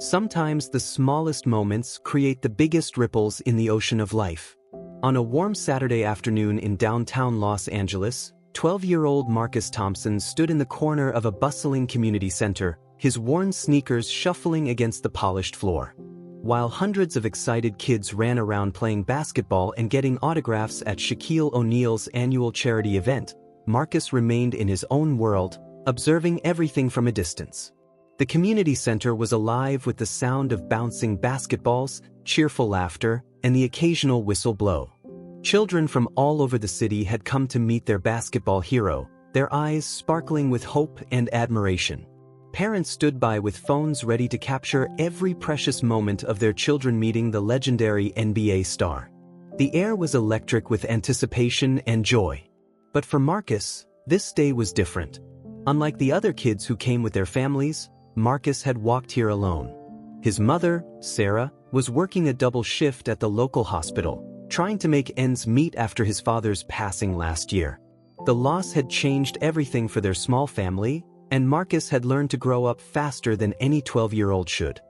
Sometimes the smallest moments create the biggest ripples in the ocean of life. On a warm Saturday afternoon in downtown Los Angeles, 12-year-old Marcus Thompson stood in the corner of a bustling community center, his worn sneakers shuffling against the polished floor. While hundreds of excited kids ran around playing basketball and getting autographs at Shaquille O'Neal's annual charity event, Marcus remained in his own world, observing everything from a distance. The community center was alive with the sound of bouncing basketballs, cheerful laughter, and the occasional whistle blow. Children from all over the city had come to meet their basketball hero, their eyes sparkling with hope and admiration. Parents stood by with phones ready to capture every precious moment of their children meeting the legendary NBA star. The air was electric with anticipation and joy. But for Marcus, this day was different. Unlike the other kids who came with their families, Marcus had walked here alone. His mother, Sarah, was working a double shift at the local hospital, trying to make ends meet after his father's passing last year. The loss had changed everything for their small family, and Marcus had learned to grow up faster than any 12-year-old should.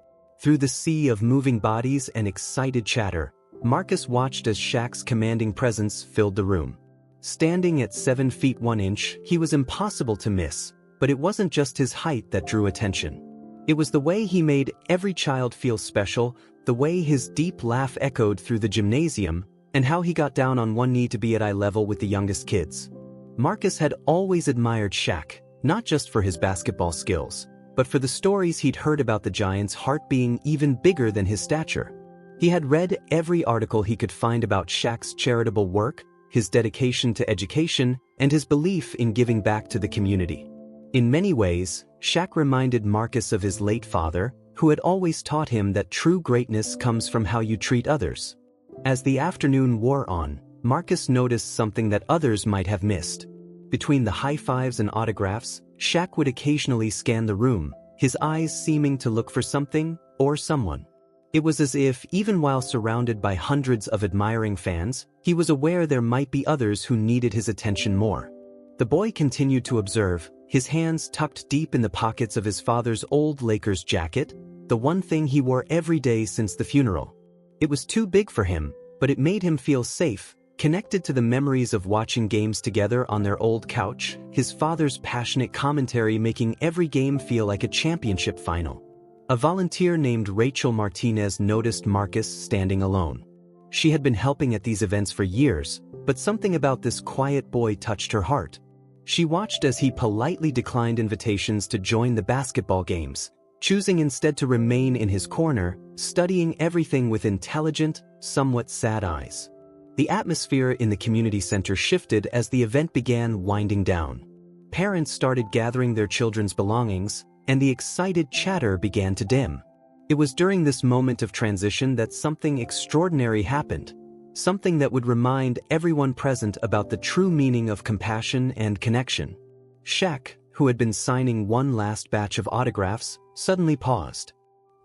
Through the sea of moving bodies and excited chatter, Marcus watched as Shaq's commanding presence filled the room. Standing at 7 feet 1 inch, he was impossible to miss, but it wasn't just his height that drew attention. It was the way he made every child feel special, the way his deep laugh echoed through the gymnasium, and how he got down on one knee to be at eye level with the youngest kids. Marcus had always admired Shaq, not just for his basketball skills, but for the stories he'd heard about the Giant's heart being even bigger than his stature. He had read every article he could find about Shaq's charitable work, his dedication to education, and his belief in giving back to the community. In many ways, Shaq reminded Marcus of his late father, who had always taught him that true greatness comes from how you treat others. As the afternoon wore on, Marcus noticed something that others might have missed. Between the high fives and autographs, Shaq would occasionally scan the room, his eyes seeming to look for something or someone. It was as if, even while surrounded by hundreds of admiring fans, he was aware there might be others who needed his attention more. The boy continued to observe, his hands tucked deep in the pockets of his father's old Lakers jacket, the one thing he wore every day since the funeral. It was too big for him, but it made him feel safe, connected to the memories of watching games together on their old couch, his father's passionate commentary making every game feel like a championship final. A volunteer named Rachel Martinez noticed Marcus standing alone. She had been helping at these events for years, but something about this quiet boy touched her heart. She watched as he politely declined invitations to join the basketball games, choosing instead to remain in his corner, studying everything with intelligent, somewhat sad eyes. The atmosphere in the community center shifted as the event began winding down. Parents started gathering their children's belongings, and the excited chatter began to dim. It was during this moment of transition that something extraordinary happened. Something that would remind everyone present about the true meaning of compassion and connection. Shaq, who had been signing one last batch of autographs, suddenly paused.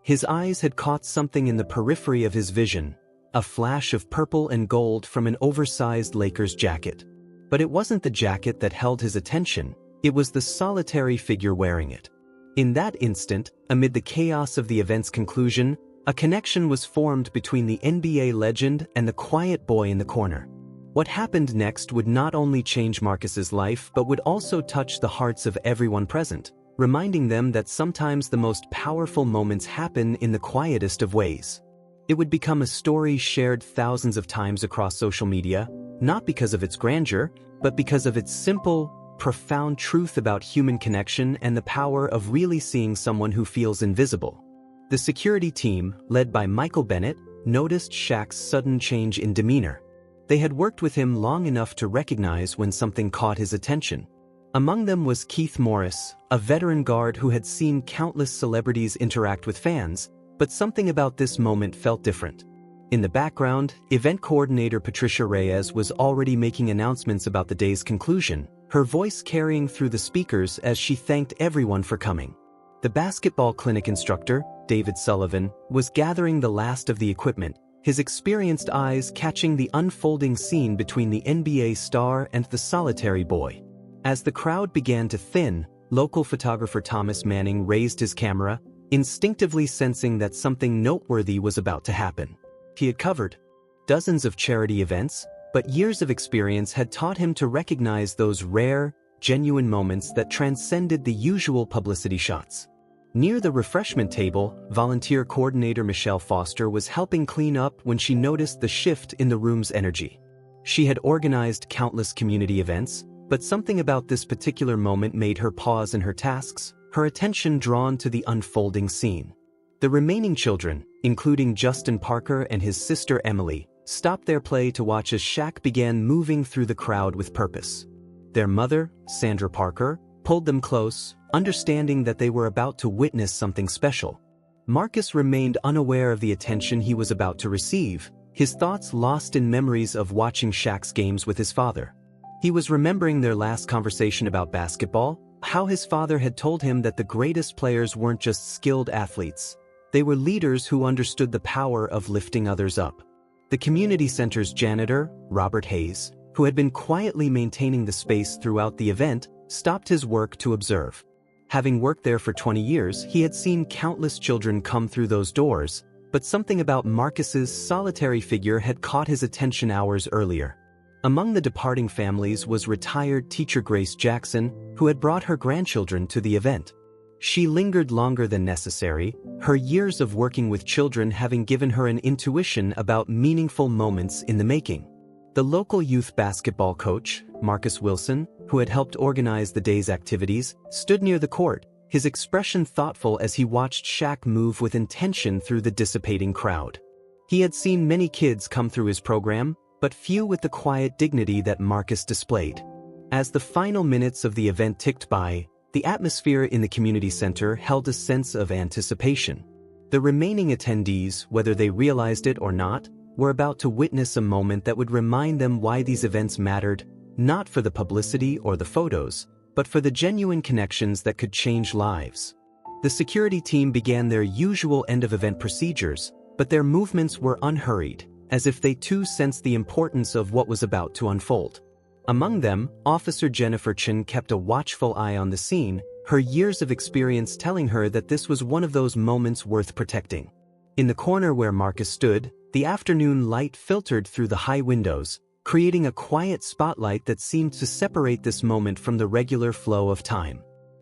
His eyes had caught something in the periphery of his vision, a flash of purple and gold from an oversized Lakers jacket. But it wasn't the jacket that held his attention, it was the solitary figure wearing it. In that instant, amid the chaos of the event's conclusion, a connection was formed between the NBA legend and the quiet boy in the corner. What happened next would not only change Marcus's life but would also touch the hearts of everyone present, reminding them that sometimes the most powerful moments happen in the quietest of ways. It would become a story shared thousands of times across social media, not because of its grandeur, but because of its simple, profound truth about human connection and the power of really seeing someone who feels invisible. The security team, led by Michael Bennett, noticed Shaq's sudden change in demeanor. They had worked with him long enough to recognize when something caught his attention. Among them was Keith Morris, a veteran guard who had seen countless celebrities interact with fans, but something about this moment felt different. In the background, event coordinator Patricia Reyes was already making announcements about the day's conclusion, her voice carrying through the speakers as she thanked everyone for coming. The basketball clinic instructor, David Sullivan, was gathering the last of the equipment, his experienced eyes catching the unfolding scene between the NBA star and the solitary boy. As the crowd began to thin, local photographer Thomas Manning raised his camera, instinctively sensing that something noteworthy was about to happen. He had covered dozens of charity events, but years of experience had taught him to recognize those rare, genuine moments that transcended the usual publicity shots. Near the refreshment table, volunteer coordinator Michelle Foster was helping clean up when she noticed the shift in the room's energy. She had organized countless community events, but something about this particular moment made her pause in her tasks, her attention drawn to the unfolding scene. The remaining children, including Justin Parker and his sister Emily, stopped their play to watch as Shaq began moving through the crowd with purpose. Their mother, Sandra Parker, pulled them close, understanding that they were about to witness something special. Marcus remained unaware of the attention he was about to receive, his thoughts lost in memories of watching Shaq's games with his father. He was remembering their last conversation about basketball, how his father had told him that the greatest players weren't just skilled athletes. They were leaders who understood the power of lifting others up. The community center's janitor, Robert Hayes, who had been quietly maintaining the space throughout the event, stopped his work to observe. Having worked there for 20 years, he had seen countless children come through those doors, but something about Marcus's solitary figure had caught his attention hours earlier. Among the departing families was retired teacher Grace Jackson, who had brought her grandchildren to the event. She lingered longer than necessary, her years of working with children having given her an intuition about meaningful moments in the making. The local youth basketball coach, Marcus Wilson, who had helped organize the day's activities, stood near the court, his expression thoughtful as he watched Shaq move with intention through the dissipating crowd. He had seen many kids come through his program, but few with the quiet dignity that Marcus displayed. As the final minutes of the event ticked by, the atmosphere in the community center held a sense of anticipation. The remaining attendees, whether they realized it or not, were about to witness a moment that would remind them why these events mattered, not for the publicity or the photos, but for the genuine connections that could change lives. The security team began their usual end-of-event procedures, but their movements were unhurried, as if they too sensed the importance of what was about to unfold. Among them, Officer Jennifer Chin kept a watchful eye on the scene, her years of experience telling her that this was one of those moments worth protecting. In the corner where Marcus stood, the afternoon light filtered through the high windows, creating a quiet spotlight that seemed to separate this moment from the regular flow of time.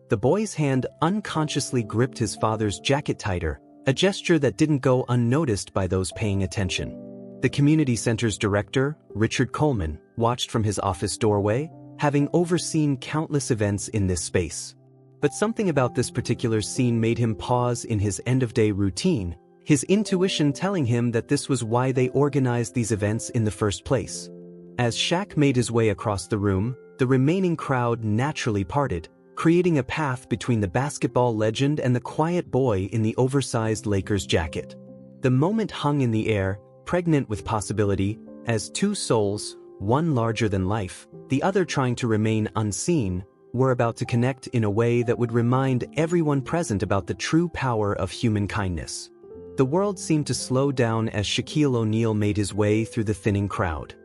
The boy's hand unconsciously gripped his father's jacket tighter, a gesture that didn't go unnoticed by those paying attention. The community center's director, Richard Coleman, watched from his office doorway, having overseen countless events in this space. But something about this particular scene made him pause in his end-of-day routine, his intuition telling him that this was why they organized these events in the first place. As Shaq made his way across the room, the remaining crowd naturally parted, creating a path between the basketball legend and the quiet boy in the oversized Lakers jacket. The moment hung in the air, pregnant with possibility, as two souls, one larger than life, the other trying to remain unseen, were about to connect in a way that would remind everyone present about the true power of human kindness. The world seemed to slow down as Shaquille O'Neal made his way through the thinning crowd.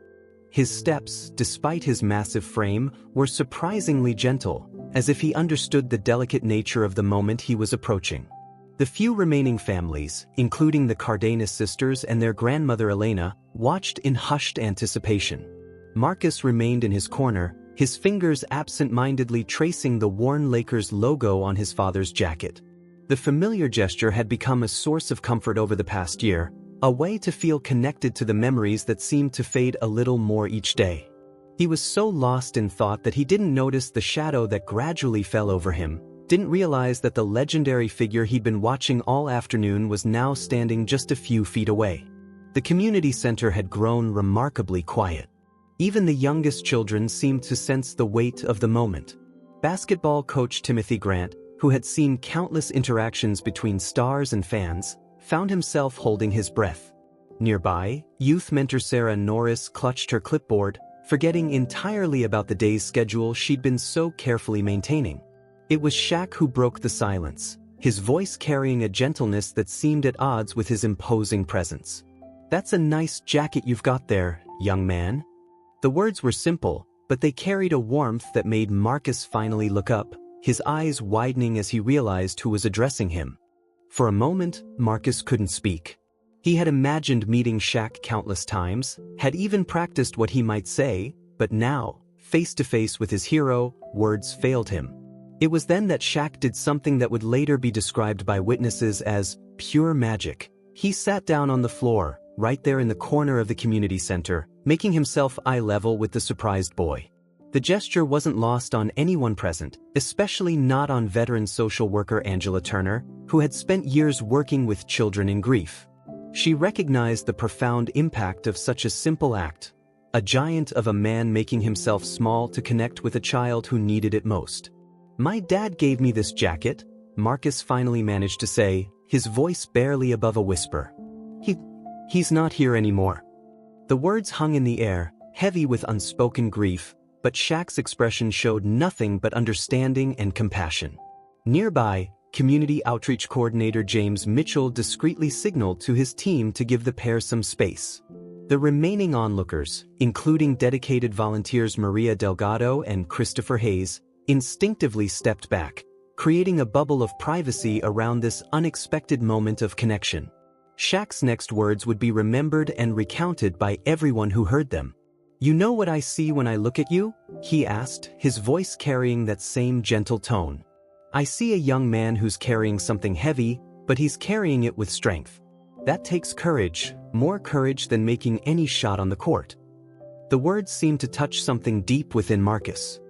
His steps, despite his massive frame, were surprisingly gentle, as if he understood the delicate nature of the moment he was approaching. The few remaining families, including the Cardenas sisters and their grandmother Elena, watched in hushed anticipation. Marcus remained in his corner, his fingers absent-mindedly tracing the worn Lakers logo on his father's jacket. The familiar gesture had become a source of comfort over the past year, a way to feel connected to the memories that seemed to fade a little more each day. He was so lost in thought that he didn't notice the shadow that gradually fell over him, didn't realize that the legendary figure he'd been watching all afternoon was now standing just a few feet away. The community center had grown remarkably quiet. Even the youngest children seemed to sense the weight of the moment. Basketball coach Timothy Grant, who had seen countless interactions between stars and fans, found himself holding his breath. Nearby, youth mentor Sarah Norris clutched her clipboard, forgetting entirely about the day's schedule she'd been so carefully maintaining. It was Shaq who broke the silence, his voice carrying a gentleness that seemed at odds with his imposing presence. "That's a nice jacket you've got there, young man." The words were simple, but they carried a warmth that made Marcus finally look up, his eyes widening as he realized who was addressing him. For a moment, Marcus couldn't speak. He had imagined meeting Shaq countless times, had even practiced what he might say, but now, face to face with his hero, words failed him. It was then that Shaq did something that would later be described by witnesses as pure magic. He sat down on the floor, right there in the corner of the community center, making himself eye level with the surprised boy. The gesture wasn't lost on anyone present, especially not on veteran social worker Angela Turner, who had spent years working with children in grief. She recognized the profound impact of such a simple act, a giant of a man making himself small to connect with a child who needed it most. "My dad gave me this jacket," Marcus finally managed to say, his voice barely above a whisper. He's not here anymore." The words hung in the air, heavy with unspoken grief, but Shaq's expression showed nothing but understanding and compassion. Nearby, Community Outreach Coordinator James Mitchell discreetly signaled to his team to give the pair some space. The remaining onlookers, including dedicated volunteers Maria Delgado and Christopher Hayes, instinctively stepped back, creating a bubble of privacy around this unexpected moment of connection. Shaq's next words would be remembered and recounted by everyone who heard them. "You know what I see when I look at you?" he asked, his voice carrying that same gentle tone. "I see a young man who's carrying something heavy, but he's carrying it with strength. That takes courage, more courage than making any shot on the court." The words seemed to touch something deep within Marcus.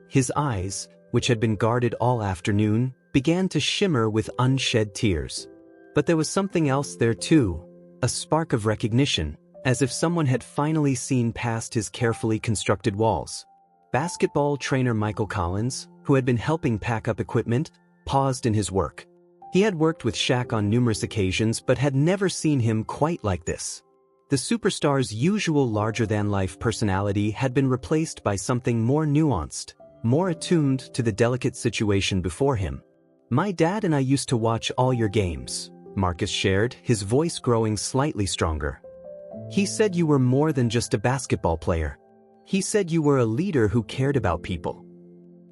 His eyes, which had been guarded all afternoon, began to shimmer with unshed tears. But there was something else there too, a spark of recognition, as if someone had finally seen past his carefully constructed walls. Basketball trainer Michael Collins, who had been helping pack up equipment, paused in his work. He had worked with Shaq on numerous occasions but had never seen him quite like this. The superstar's usual larger-than-life personality had been replaced by something more nuanced, more attuned to the delicate situation before him. "My dad and I used to watch all your games," Marcus shared, his voice growing slightly stronger. "He said you were more than just a basketball player. He said you were a leader who cared about people."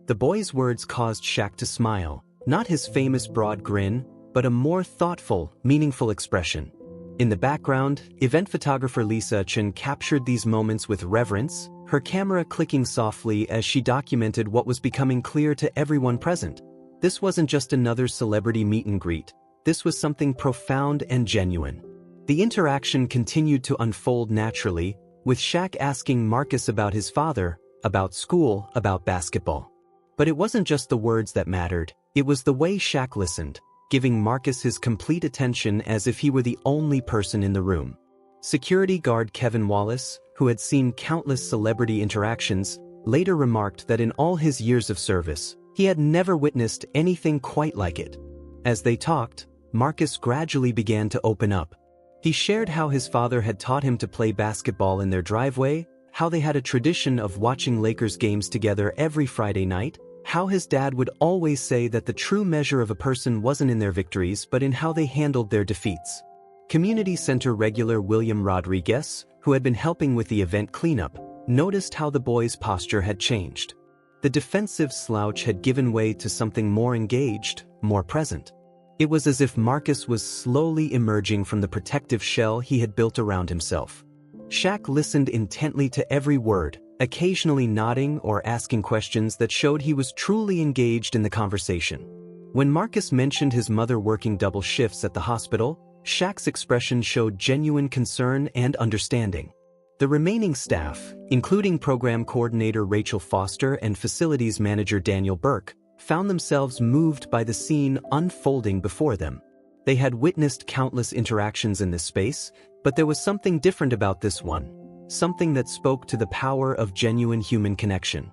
The boy's words caused Shaq to smile, not his famous broad grin, but a more thoughtful, meaningful expression. In the background, event photographer Lisa Chen captured these moments with reverence, her camera clicking softly as she documented what was becoming clear to everyone present. This wasn't just another celebrity meet and greet. This was something profound and genuine. The interaction continued to unfold naturally, with Shaq asking Marcus about his father, about school, about basketball. But it wasn't just the words that mattered, it was the way Shaq listened, giving Marcus his complete attention as if he were the only person in the room. Security guard Kevin Wallace, who had seen countless celebrity interactions, later remarked that in all his years of service, he had never witnessed anything quite like it. As they talked, Marcus gradually began to open up. He shared how his father had taught him to play basketball in their driveway, how they had a tradition of watching Lakers games together every Friday night, how his dad would always say that the true measure of a person wasn't in their victories but in how they handled their defeats. Community Center regular William Rodriguez, who had been helping with the event cleanup, noticed how the boy's posture had changed. The defensive slouch had given way to something more engaged, more present. It was as if Marcus was slowly emerging from the protective shell he had built around himself. Shaq listened intently to every word, occasionally nodding or asking questions that showed he was truly engaged in the conversation. When Marcus mentioned his mother working double shifts at the hospital, Shaq's expression showed genuine concern and understanding. The remaining staff, including program coordinator Rachel Foster and facilities manager Daniel Burke, found themselves moved by the scene unfolding before them. They had witnessed countless interactions in this space, but there was something different about this one, something that spoke to the power of genuine human connection.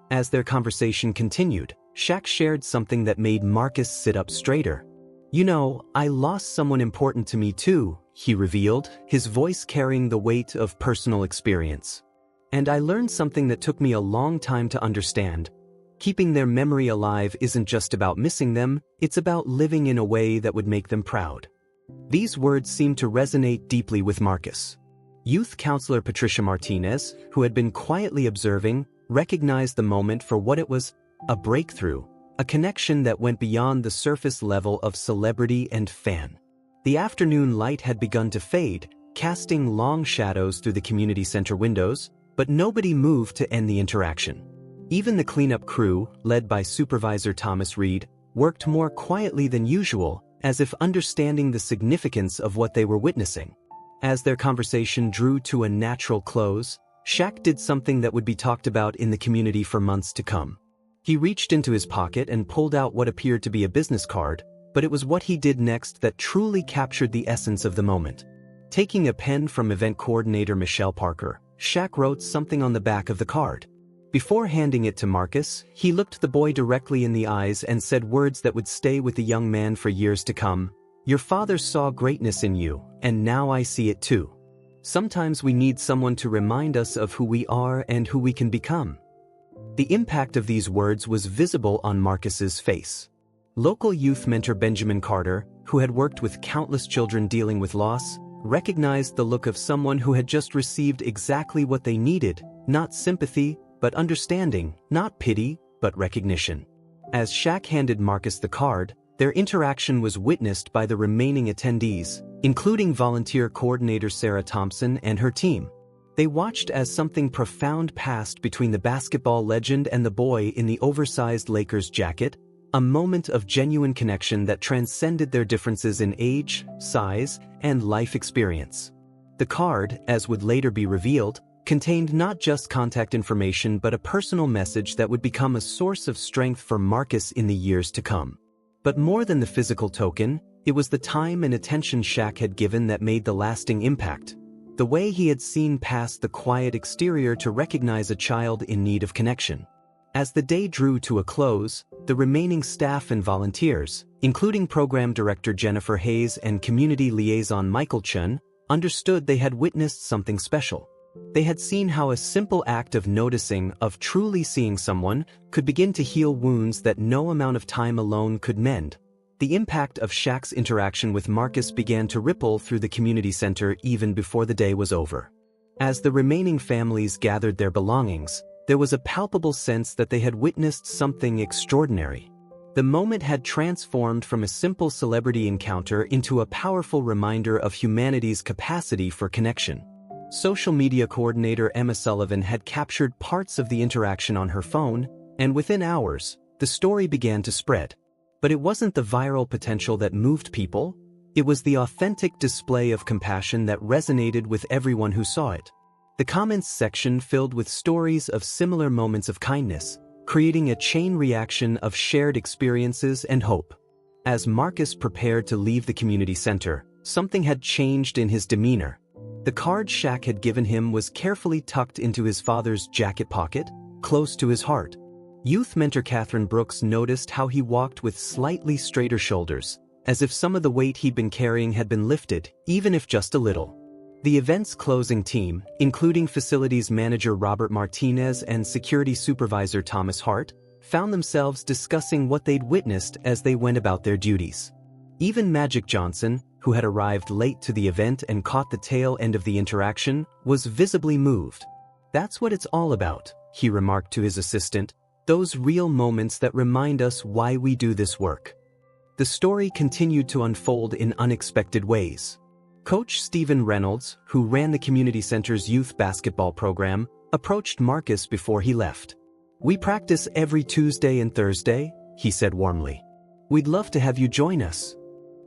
As their conversation continued, Shaq shared something that made Marcus sit up straighter. "You know, I lost someone important to me too," he revealed, his voice carrying the weight of personal experience. "And I learned something that took me a long time to understand. Keeping their memory alive isn't just about missing them, it's about living in a way that would make them proud." These words seemed to resonate deeply with Marcus. Youth counselor Patricia Martinez, who had been quietly observing, recognized the moment for what it was: a breakthrough, a connection that went beyond the surface level of celebrity and fan. The afternoon light had begun to fade, casting long shadows through the community center windows, but nobody moved to end the interaction. Even the cleanup crew, led by Supervisor Thomas Reed, worked more quietly than usual, as if understanding the significance of what they were witnessing. As their conversation drew to a natural close, Shaq did something that would be talked about in the community for months to come. He reached into his pocket and pulled out what appeared to be a business card, but it was what he did next that truly captured the essence of the moment. Taking a pen from event coordinator Michelle Parker, Shaq wrote something on the back of the card. Before handing it to Marcus, he looked the boy directly in the eyes and said words that would stay with the young man for years to come. "Your father saw greatness in you, and now I see it too." Sometimes we need someone to remind us of who we are and who we can become. The impact of these words was visible on Marcus's face. Local youth mentor Benjamin Carter, who had worked with countless children dealing with loss, recognized the look of someone who had just received exactly what they needed, not sympathy, but understanding, not pity, but recognition. As Shaq handed Marcus the card, their interaction was witnessed by the remaining attendees, including volunteer coordinator Sarah Thompson and her team. They watched as something profound passed between the basketball legend and the boy in the oversized Lakers jacket, a moment of genuine connection that transcended their differences in age, size, and life experience. The card, as would later be revealed, contained not just contact information but a personal message that would become a source of strength for Marcus in the years to come. But more than the physical token, it was the time and attention Shaq had given that made the lasting impact. The way he had seen past the quiet exterior to recognize a child in need of connection. As the day drew to a close, the remaining staff and volunteers, including Program Director Jennifer Hayes and Community Liaison Michael Chun, understood they had witnessed something special. They had seen how a simple act of noticing, of truly seeing someone, could begin to heal wounds that no amount of time alone could mend. The impact of Shaq's interaction with Marcus began to ripple through the community center even before the day was over. As the remaining families gathered their belongings, there was a palpable sense that they had witnessed something extraordinary. The moment had transformed from a simple celebrity encounter into a powerful reminder of humanity's capacity for connection. Social media coordinator Emma Sullivan had captured parts of the interaction on her phone, and within hours, the story began to spread. But it wasn't the viral potential that moved people, it was the authentic display of compassion that resonated with everyone who saw it. The comments section filled with stories of similar moments of kindness, creating a chain reaction of shared experiences and hope. As Marcus prepared to leave the community center, something had changed in his demeanor. The card Shaq had given him was carefully tucked into his father's jacket pocket, close to his heart. Youth mentor Catherine Brooks noticed how he walked with slightly straighter shoulders, as if some of the weight he'd been carrying had been lifted, even if just a little. The event's closing team, including facilities manager Robert Martinez and security supervisor Thomas Hart, found themselves discussing what they'd witnessed as they went about their duties. Even Magic Johnson, who had arrived late to the event and caught the tail end of the interaction, was visibly moved. "That's what it's all about," he remarked to his assistant, "those real moments that remind us why we do this work." The story continued to unfold in unexpected ways. Coach Stephen Reynolds, who ran the community center's youth basketball program, approached Marcus before he left. "We practice every Tuesday and Thursday," he said warmly. "We'd love to have you join us."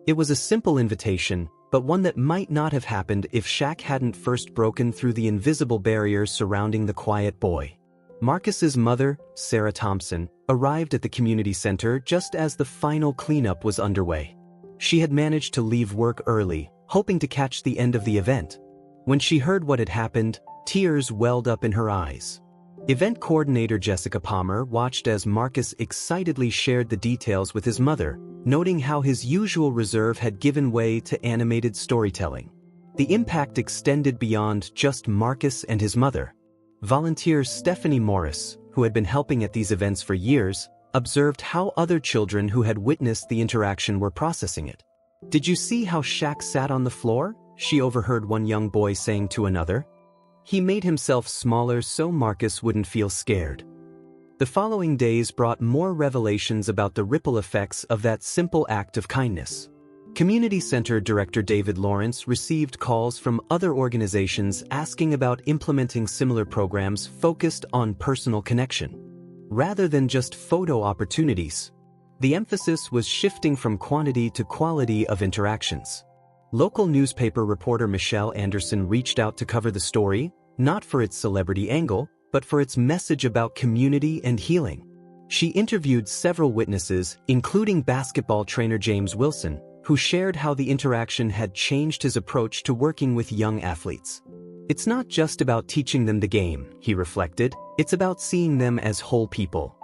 It was a simple invitation, but one that might not have happened if Shaq hadn't first broken through the invisible barriers surrounding the quiet boy. Marcus's mother, Sarah Thompson, arrived at the community center just as the final cleanup was underway. She had managed to leave work early, hoping to catch the end of the event. When she heard what had happened, tears welled up in her eyes. Event coordinator Jessica Palmer watched as Marcus excitedly shared the details with his mother, noting how his usual reserve had given way to animated storytelling. The impact extended beyond just Marcus and his mother. Volunteer Stephanie Morris, who had been helping at these events for years, observed how other children who had witnessed the interaction were processing it. "Did you see how Shaq sat on the floor?" she overheard one young boy saying to another. "He made himself smaller so Marcus wouldn't feel scared." The following days brought more revelations about the ripple effects of that simple act of kindness. Community Center Director David Lawrence received calls from other organizations asking about implementing similar programs focused on personal connection, rather than just photo opportunities. The emphasis was shifting from quantity to quality of interactions. Local newspaper reporter Michelle Anderson reached out to cover the story, not for its celebrity angle, but for its message about community and healing. She interviewed several witnesses, including basketball trainer James Wilson, who shared how the interaction had changed his approach to working with young athletes. It's not just about teaching them the game, he reflected, it's about seeing them as whole people.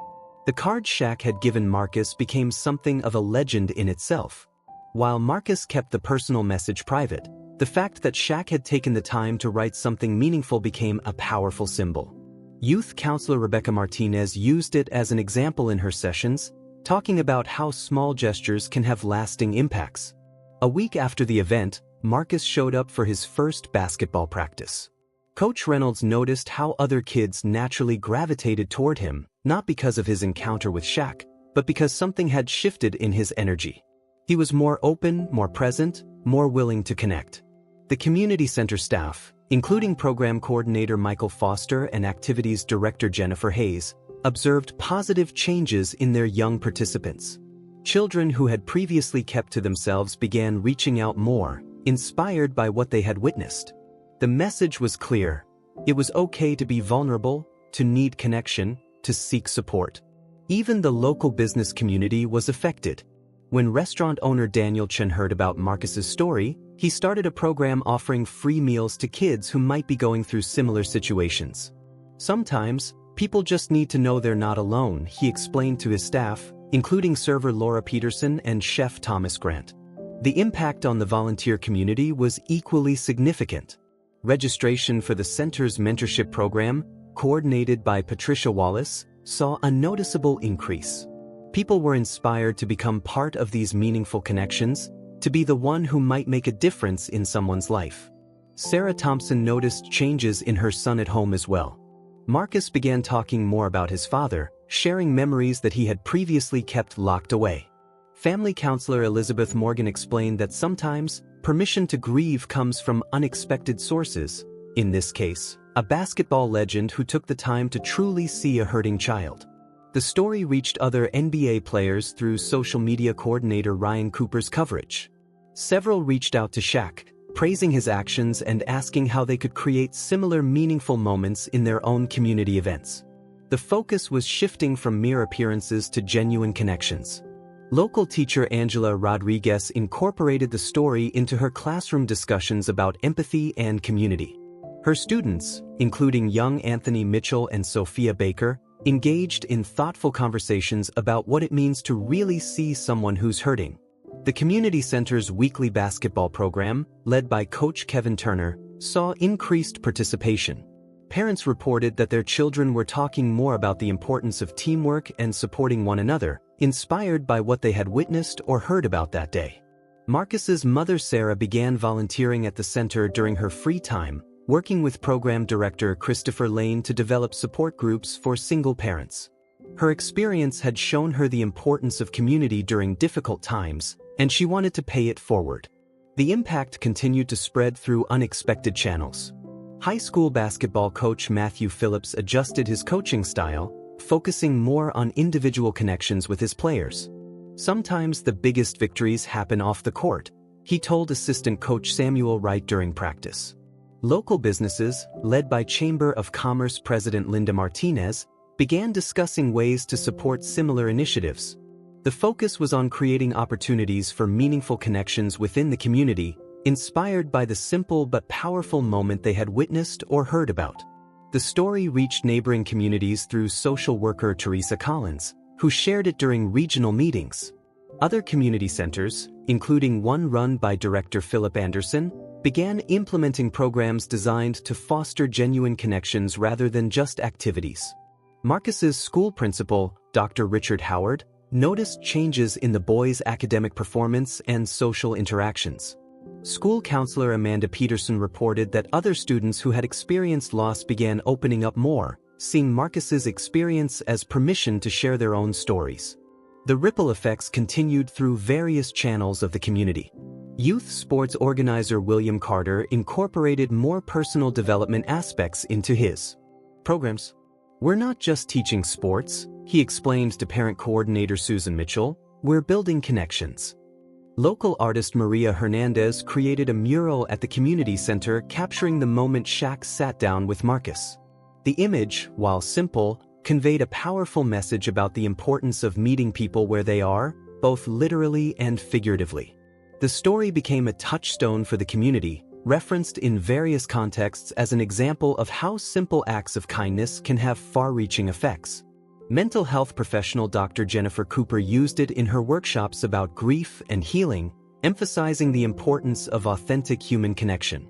The card Shaq had given Marcus became something of a legend in itself. While Marcus kept the personal message private, the fact that Shaq had taken the time to write something meaningful became a powerful symbol. Youth counselor Rebecca Martinez used it as an example in her sessions, talking about how small gestures can have lasting impacts. A week after the event, Marcus showed up for his first basketball practice. Coach Reynolds noticed how other kids naturally gravitated toward him, not because of his encounter with Shaq, but because something had shifted in his energy. He was more open, more present, more willing to connect. The community center staff, including program coordinator Michael Foster and activities director Jennifer Hayes, observed positive changes in their young participants. Children who had previously kept to themselves began reaching out more, inspired by what they had witnessed. The message was clear. It was okay to be vulnerable, to need connection, to seek support. Even the local business community was affected. When restaurant owner Daniel Chen heard about Marcus's story, he started a program offering free meals to kids who might be going through similar situations. Sometimes, people just need to know they're not alone, he explained to his staff, including server Laura Peterson and chef Thomas Grant. The impact on the volunteer community was equally significant. Registration for the center's mentorship program, coordinated by Patricia Wallace, saw a noticeable increase. People were inspired to become part of these meaningful connections, to be the one who might make a difference in someone's life. Sarah Thompson noticed changes in her son at home as well. Marcus began talking more about his father, sharing memories that he had previously kept locked away. Family counselor Elizabeth Morgan explained that sometimes, permission to grieve comes from unexpected sources, in this case, a basketball legend who took the time to truly see a hurting child. The story reached other NBA players through social media coordinator Ryan Cooper's coverage. Several reached out to Shaq, praising his actions and asking how they could create similar meaningful moments in their own community events. The focus was shifting from mere appearances to genuine connections. Local teacher Angela Rodriguez incorporated the story into her classroom discussions about empathy and community. Her students, including young Anthony Mitchell and Sophia Baker, engaged in thoughtful conversations about what it means to really see someone who's hurting. The community center's weekly basketball program, led by coach Kevin Turner, saw increased participation. Parents reported that their children were talking more about the importance of teamwork and supporting one another, inspired by what they had witnessed or heard about that day. Marcus's mother Sarah began volunteering at the center during her free time, working with program director Christopher Lane to develop support groups for single parents. Her experience had shown her the importance of community during difficult times, and she wanted to pay it forward. The impact continued to spread through unexpected channels. High school basketball coach Matthew Phillips adjusted his coaching style, focusing more on individual connections with his players. Sometimes the biggest victories happen off the court, he told assistant coach Samuel Wright during practice. Local businesses, led by Chamber of Commerce President Linda Martinez, began discussing ways to support similar initiatives. The focus was on creating opportunities for meaningful connections within the community, inspired by the simple but powerful moment they had witnessed or heard about. The story reached neighboring communities through social worker Teresa Collins, who shared it during regional meetings. Other community centers, including one run by director Philip Anderson, began implementing programs designed to foster genuine connections rather than just activities. Marcus's school principal, Dr. Richard Howard, noticed changes in the boys' academic performance and social interactions. School counselor Amanda Peterson reported that other students who had experienced loss began opening up more, seeing Marcus's experience as permission to share their own stories. The ripple effects continued through various channels of the community. Youth sports organizer William Carter incorporated more personal development aspects into his programs. "We're not just teaching sports," he explained to parent coordinator Susan Mitchell, "we're building connections." Local artist Maria Hernandez created a mural at the community center capturing the moment Shaq sat down with Marcus. The image, while simple, conveyed a powerful message about the importance of meeting people where they are, both literally and figuratively. The story became a touchstone for the community, referenced in various contexts as an example of how simple acts of kindness can have far-reaching effects. Mental health professional Dr. Jennifer Cooper used it in her workshops about grief and healing, emphasizing the importance of authentic human connection.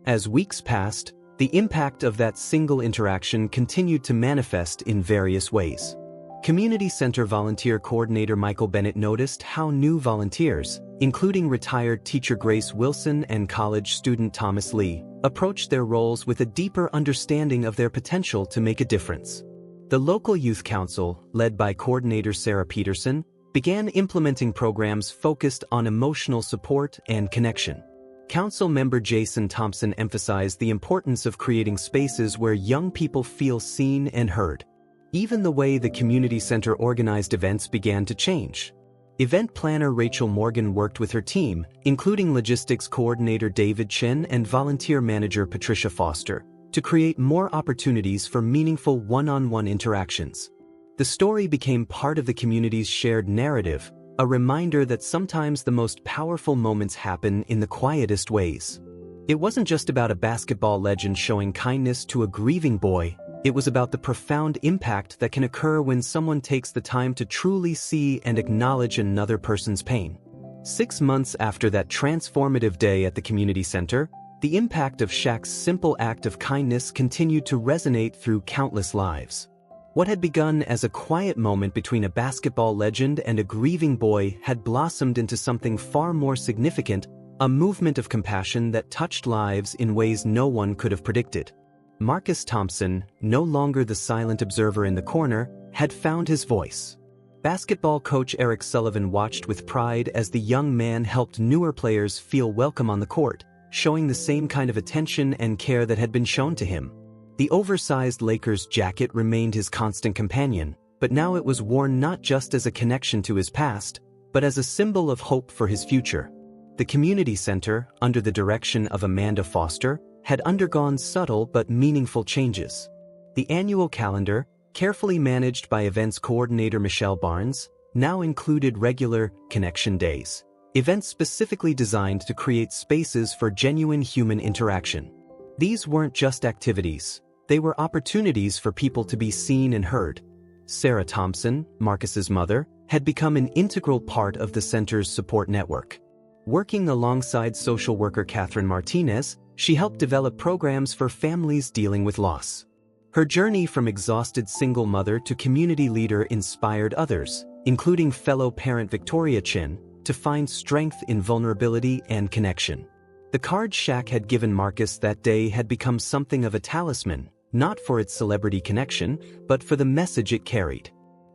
As weeks passed, the impact of that single interaction continued to manifest in various ways. Community Center volunteer coordinator Michael Bennett noticed how new volunteers, including retired teacher Grace Wilson and college student Thomas Lee, approached their roles with a deeper understanding of their potential to make a difference. The local youth council, led by coordinator Sarah Peterson, began implementing programs focused on emotional support and connection. Council member Jason Thompson emphasized the importance of creating spaces where young people feel seen and heard. Even the way the community center organized events began to change. Event planner Rachel Morgan worked with her team, including logistics coordinator David Chen and volunteer manager Patricia Foster, to create more opportunities for meaningful one-on-one interactions. The story became part of the community's shared narrative, a reminder that sometimes the most powerful moments happen in the quietest ways. It wasn't just about a basketball legend showing kindness to a grieving boy, it was about the profound impact that can occur when someone takes the time to truly see and acknowledge another person's pain. 6 months after that transformative day at the community center, the impact of Shaq's simple act of kindness continued to resonate through countless lives. What had begun as a quiet moment between a basketball legend and a grieving boy had blossomed into something far more significant, a movement of compassion that touched lives in ways no one could have predicted. Marcus Thompson, no longer the silent observer in the corner, had found his voice. Basketball coach Eric Sullivan watched with pride as the young man helped newer players feel welcome on the court, showing the same kind of attention and care that had been shown to him. The oversized Lakers jacket remained his constant companion, but now it was worn not just as a connection to his past, but as a symbol of hope for his future. The community center, under the direction of Amanda Foster, had undergone subtle but meaningful changes. The annual calendar, carefully managed by events coordinator Michelle Barnes, now included regular connection days, events specifically designed to create spaces for genuine human interaction. These weren't just activities, they were opportunities for people to be seen and heard. Sarah Thompson, Marcus's mother, had become an integral part of the center's support network. Working alongside social worker Catherine Martinez, she helped develop programs for families dealing with loss. Her journey from exhausted single mother to community leader inspired others, including fellow parent Victoria Chin, to find strength in vulnerability and connection. The card Shaq had given Marcus that day had become something of a talisman, not for its celebrity connection, but for the message it carried.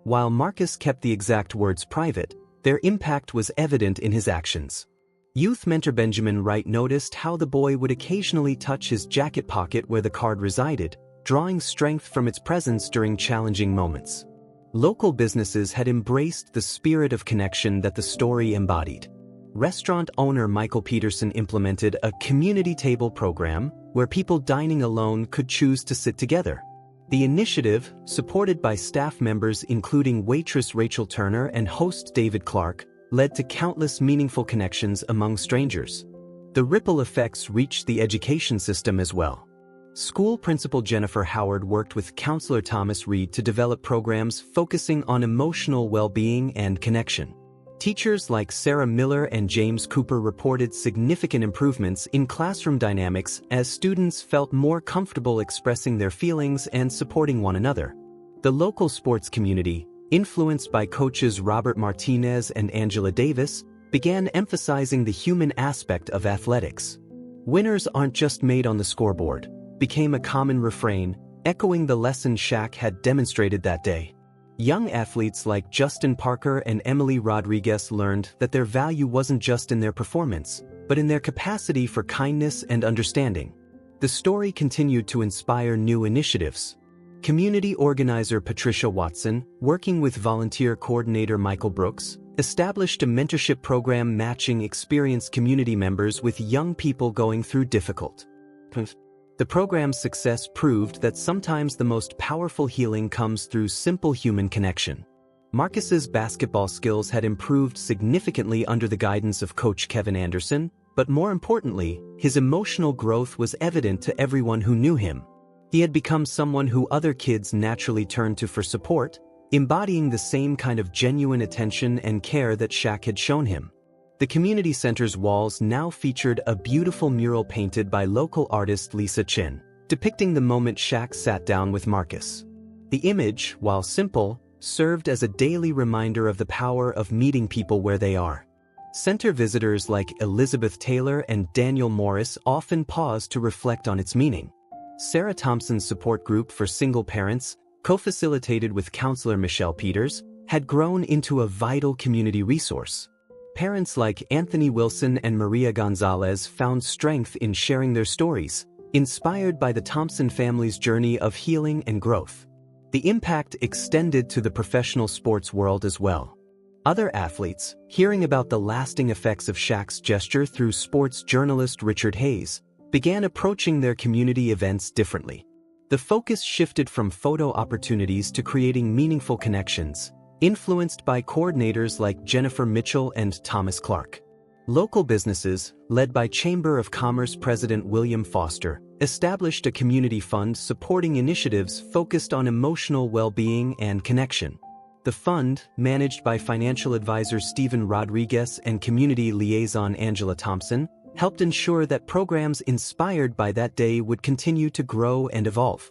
While Marcus kept the exact words private, their impact was evident in his actions. Youth mentor Benjamin Wright noticed how the boy would occasionally touch his jacket pocket where the card resided, drawing strength from its presence during challenging moments. Local businesses had embraced the spirit of connection that the story embodied. Restaurant owner Michael Peterson implemented a community table program where people dining alone could choose to sit together. The initiative, supported by staff members including waitress Rachel Turner and host David Clark, led to countless meaningful connections among strangers. The ripple effects reached the education system as well. School principal Jennifer Howard worked with counselor Thomas Reed to develop programs focusing on emotional well-being and connection. Teachers like Sarah Miller and James Cooper reported significant improvements in classroom dynamics as students felt more comfortable expressing their feelings and supporting one another. The local sports community, influenced by coaches Robert Martinez and Angela Davis, began emphasizing the human aspect of athletics. "Winners aren't just made on the scoreboard," became a common refrain, echoing the lesson Shaq had demonstrated that day. Young athletes like Justin Parker and Emily Rodriguez learned that their value wasn't just in their performance, but in their capacity for kindness and understanding. The story continued to inspire new initiatives. Community organizer Patricia Watson, working with volunteer coordinator Michael Brooks, established a mentorship program matching experienced community members with young people going through difficult. The program's success proved that sometimes the most powerful healing comes through simple human connection. Marcus's basketball skills had improved significantly under the guidance of coach Kevin Anderson, but more importantly, his emotional growth was evident to everyone who knew him. He had become someone who other kids naturally turned to for support, embodying the same kind of genuine attention and care that Shaq had shown him. The community center's walls now featured a beautiful mural painted by local artist Lisa Chin, depicting the moment Shaq sat down with Marcus. The image, while simple, served as a daily reminder of the power of meeting people where they are. Center visitors like Elizabeth Taylor and Daniel Morris often pause to reflect on its meaning. Sarah Thompson's support group for single parents, co-facilitated with counselor Michelle Peters, had grown into a vital community resource. Parents like Anthony Wilson and Maria Gonzalez found strength in sharing their stories, inspired by the Thompson family's journey of healing and growth. The impact extended to the professional sports world as well. Other athletes, hearing about the lasting effects of Shaq's gesture through sports journalist Richard Hayes, began approaching their community events differently. The focus shifted from photo opportunities to creating meaningful connections, influenced by coordinators like Jennifer Mitchell and Thomas Clark. Local businesses, led by Chamber of Commerce President William Foster, established a community fund supporting initiatives focused on emotional well-being and connection. The fund, managed by financial advisor Stephen Rodriguez and community liaison Angela Thompson, helped ensure that programs inspired by that day would continue to grow and evolve.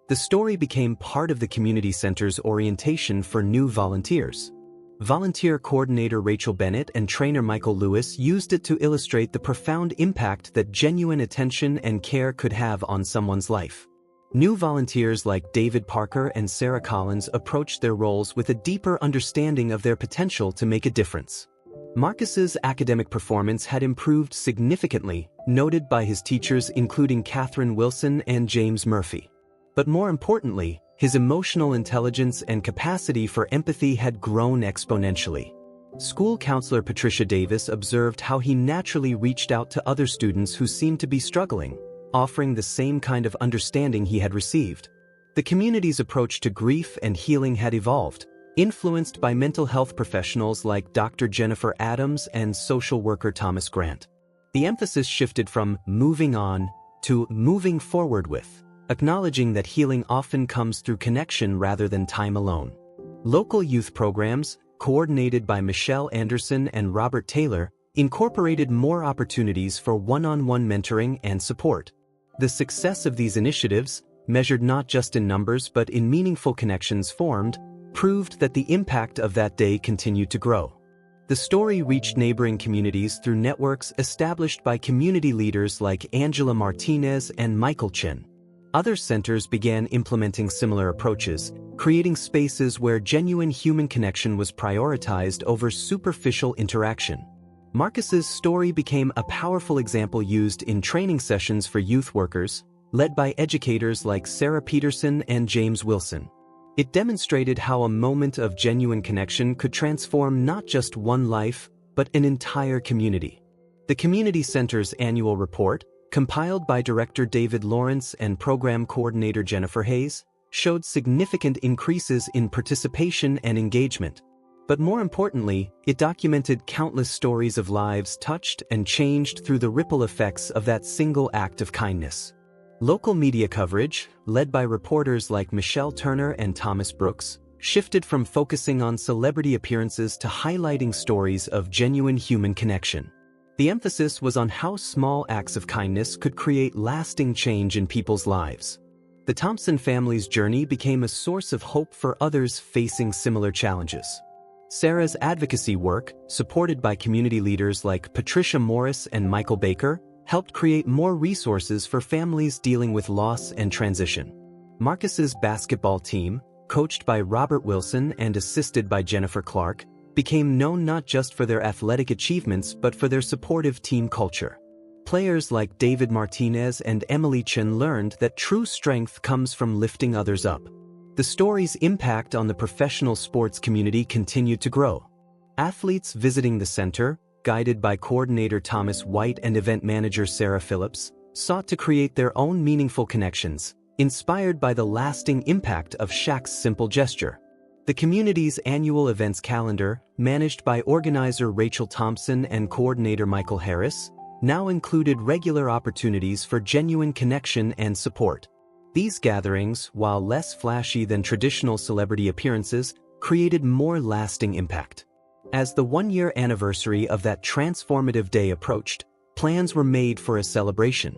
The story became part of the community center's orientation for new volunteers. Volunteer coordinator Rachel Bennett and trainer Michael Lewis used it to illustrate the profound impact that genuine attention and care could have on someone's life. New volunteers like David Parker and Sarah Collins approached their roles with a deeper understanding of their potential to make a difference. Marcus's academic performance had improved significantly, noted by his teachers including Catherine Wilson and James Murphy. But more importantly, his emotional intelligence and capacity for empathy had grown exponentially. School counselor Patricia Davis observed how he naturally reached out to other students who seemed to be struggling, offering the same kind of understanding he had received. The community's approach to grief and healing had evolved, influenced by mental health professionals like Dr. Jennifer Adams and social worker Thomas Grant. The emphasis shifted from moving on to moving forward with, acknowledging that healing often comes through connection rather than time alone. Local youth programs, coordinated by Michelle Anderson and Robert Taylor, incorporated more opportunities for one-on-one mentoring and support. The success of these initiatives, measured not just in numbers but in meaningful connections formed, proved that the impact of that day continued to grow. The story reached neighboring communities through networks established by community leaders like Angela Martinez and Michael Chin. Other centers began implementing similar approaches, creating spaces where genuine human connection was prioritized over superficial interaction. Marcus's story became a powerful example used in training sessions for youth workers, led by educators like Sarah Peterson and James Wilson. It demonstrated how a moment of genuine connection could transform not just one life, but an entire community. The Community Center's annual report, compiled by Director David Lawrence and Program Coordinator Jennifer Hayes, showed significant increases in participation and engagement. But more importantly, it documented countless stories of lives touched and changed through the ripple effects of that single act of kindness. Local media coverage, led by reporters like Michelle Turner and Thomas Brooks, shifted from focusing on celebrity appearances to highlighting stories of genuine human connection. The emphasis was on how small acts of kindness could create lasting change in people's lives. The Thompson family's journey became a source of hope for others facing similar challenges. Sarah's advocacy work, supported by community leaders like Patricia Morris and Michael Baker, helped create more resources for families dealing with loss and transition. Marcus's basketball team, coached by Robert Wilson and assisted by Jennifer Clark, became known not just for their athletic achievements but for their supportive team culture. Players like David Martinez and Emily Chen learned that true strength comes from lifting others up. The story's impact on the professional sports community continued to grow. Athletes visiting the center, guided by coordinator Thomas White and event manager Sarah Phillips, sought to create their own meaningful connections, inspired by the lasting impact of Shaq's simple gesture. The community's annual events calendar, managed by organizer Rachel Thompson and coordinator Michael Harris, now included regular opportunities for genuine connection and support. These gatherings, while less flashy than traditional celebrity appearances, created more lasting impact. As the one-year anniversary of that transformative day approached, plans were made for a celebration.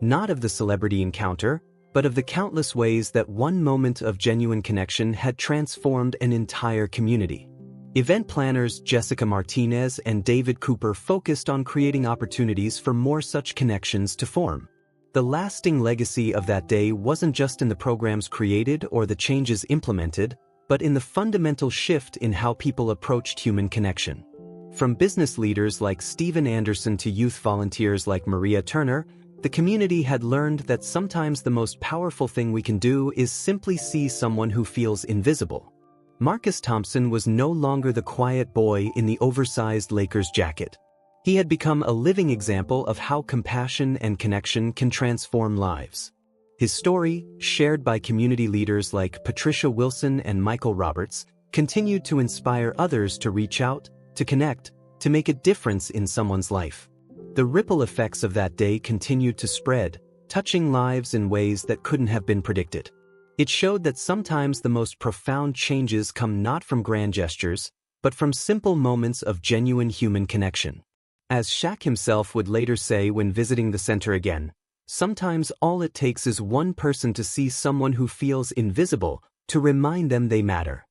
Not of the celebrity encounter, but of the countless ways that one moment of genuine connection had transformed an entire community. Event planners Jessica Martinez and David Cooper focused on creating opportunities for more such connections to form. The lasting legacy of that day wasn't just in the programs created or the changes implemented, but in the fundamental shift in how people approached human connection. From business leaders like Steven Anderson to youth volunteers like Maria Turner, the community had learned that sometimes the most powerful thing we can do is simply see someone who feels invisible. Marcus Thompson was no longer the quiet boy in the oversized Lakers jacket. He had become a living example of how compassion and connection can transform lives. His story, shared by community leaders like Patricia Wilson and Michael Roberts, continued to inspire others to reach out, to connect, to make a difference in someone's life. The ripple effects of that day continued to spread, touching lives in ways that couldn't have been predicted. It showed that sometimes the most profound changes come not from grand gestures, but from simple moments of genuine human connection. As Shaq himself would later say when visiting the center again, sometimes all it takes is one person to see someone who feels invisible, to remind them they matter.